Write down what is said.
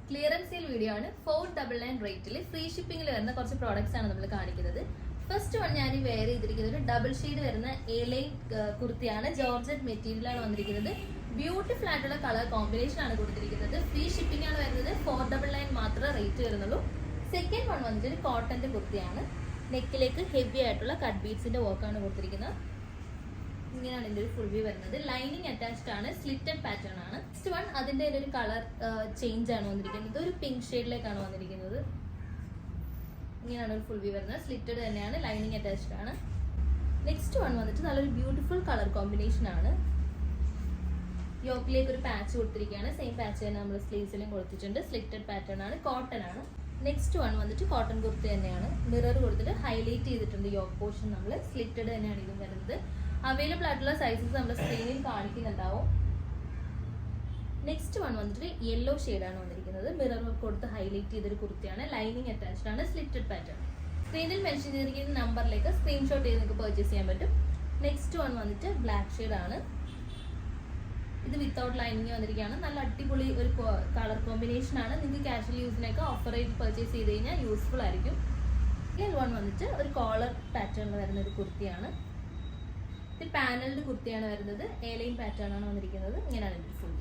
Clearance sale video ആണ്. 499 റേറ്റിൽ free ഷിപ്പിംഗിൽ വരുന്ന കുറച്ച് പ്രോഡക്ട്സ് ആണ് നമ്മൾ കാണിക്കുന്നത്. ഫസ്റ്റ് വൺ ഞാൻ ഈ വെയർ ചെയ്തിരിക്കുന്നത് ഒരു ഡബിൾ ഷെയ്ഡ് വരുന്ന എ ലൈൻ കുർത്തിയാണ്. ജോർജറ്റ് മെറ്റീരിയൽ ആണ് വന്നിരിക്കുന്നത്. ബ്യൂട്ടിഫുൾ ആയിട്ടുള്ള കളർ കോമ്പിനേഷൻ ആണ് കൊടുത്തിരിക്കുന്നത്. ഫ്രീ ഷിപ്പിംഗ് ആണ് വരുന്നത്. 499 മാത്രമേ റേറ്റ് വരുന്നുള്ളൂ. സെക്കൻഡ് വൺ വന്നിട്ട് ഒരു കോട്ടന്റെ കുർത്തിയാണ്. നെക്കിലേക്ക് ഹെവി ആയിട്ടുള്ള കട്ട് ബീഡ്സിന്റെ വർക്കാണ് കൊടുത്തിരിക്കുന്നത്. ഇങ്ങനെയാണ് ഇതിന്റെ ഒരു ഫുൾ വ്യൂ വരുന്നത്. ലൈനിങ് അറ്റാച്ച്ഡ് ആണ്. സ്ലിറ്റഡ് പാറ്റേൺ ആണ്. നെക്സ്റ്റ് വൺ അതിന്റെ ഒരു കളർ ചേഞ്ച് ആണ് വന്നിരിക്കുന്നത്. ഒരു പിങ്ക് ഷെയ്ഡിലേക്കാണ് വന്നിരിക്കുന്നത്. ഇങ്ങനെയാണ് ഒരു ഫുൾ വ്യൂ വരുന്നത്. സ്ലിറ്റഡ് തന്നെയാണ്. ലൈനിങ് അറ്റാച്ച്ഡ് ആണ്. നെക്സ്റ്റ് വൺ വന്നിട്ട് നല്ലൊരു ബ്യൂട്ടിഫുൾ കളർ കോമ്പിനേഷൻ ആണ്. യോക്കിലേക്ക് ഒരു പാച്ച് കൊടുത്തിരിക്കുകയാണ്. സെയിം പാച്ച് തന്നെ നമ്മൾ സ്ലീവ്സിലും കൊടുത്തിട്ടുണ്ട്. സ്ലിറ്റഡ് പാറ്റേൺ ആണ്. കോട്ടൺ ആണ്. നെക്സ്റ്റ് വൺ വന്നിട്ട് കോട്ടൺ കുർത്തി തന്നെയാണ്. മിറർ കൊടുത്തിട്ട് ഹൈലൈറ്റ് ചെയ്തിട്ടുണ്ട്. യോക്ക് പോർഷൻ നമ്മൾ സ്ലിറ്റഡ് തന്നെയാണ് ഇതും വരുന്നത്. അവൈലബിൾ ആയിട്ടുള്ള സൈസസ് നമ്മൾ സ്ക്രീനിൽ കാണിക്കുന്നുണ്ടാവും. നെക്സ്റ്റ് വൺ വന്നിട്ട് യെല്ലോ ഷെയ്ഡാണ് വന്നിരിക്കുന്നത്. മിറർ വർക്ക് കൊടുത്ത് ഹൈലൈറ്റ് ചെയ്തൊരു കുർത്തിയാണ്. ലൈനിങ് അറ്റാച്ച്ഡ് ആണ്. Slitted pattern. സ്ക്രീനിൽ മെൻഷൻ ചെയ്തിരിക്കുന്ന നമ്പറിലേക്ക് സ്ക്രീൻഷോട്ട് ചെയ്ത് നിങ്ങൾക്ക് പർച്ചേസ് ചെയ്യാൻ പറ്റും. നെക്സ്റ്റ് വൺ വന്നിട്ട് ബ്ലാക്ക് ഷെയ്ഡാണ്. ഇത് വിത്തൗട്ട് ലൈനിങ് വന്നിരിക്കുകയാണ്. നല്ല അടിപൊളി ഒരു കളർ കോമ്പിനേഷൻ ആണ്. നിങ്ങൾക്ക് കാഷ്വൽ യൂസിനൊക്കെ ഓഫർ റേറ്റ് പർച്ചേസ് ചെയ്ത് കഴിഞ്ഞാൽ യൂസ്ഫുൾ ആയിരിക്കും. ഈ വൺ വന്നിട്ട് ഒരു കോളർ പാറ്റേണിൽ വരുന്ന ഒരു കുർത്തിയാണ്. ഇത് പാനൽഡ് കുർത്തിയാണ് വരുന്നത്. എ ലൈൻ പാറ്റേൺ ആണ് വന്നിരിക്കുന്നത്. ഇങ്ങനെയാണ് ഇത് ഫുൾ.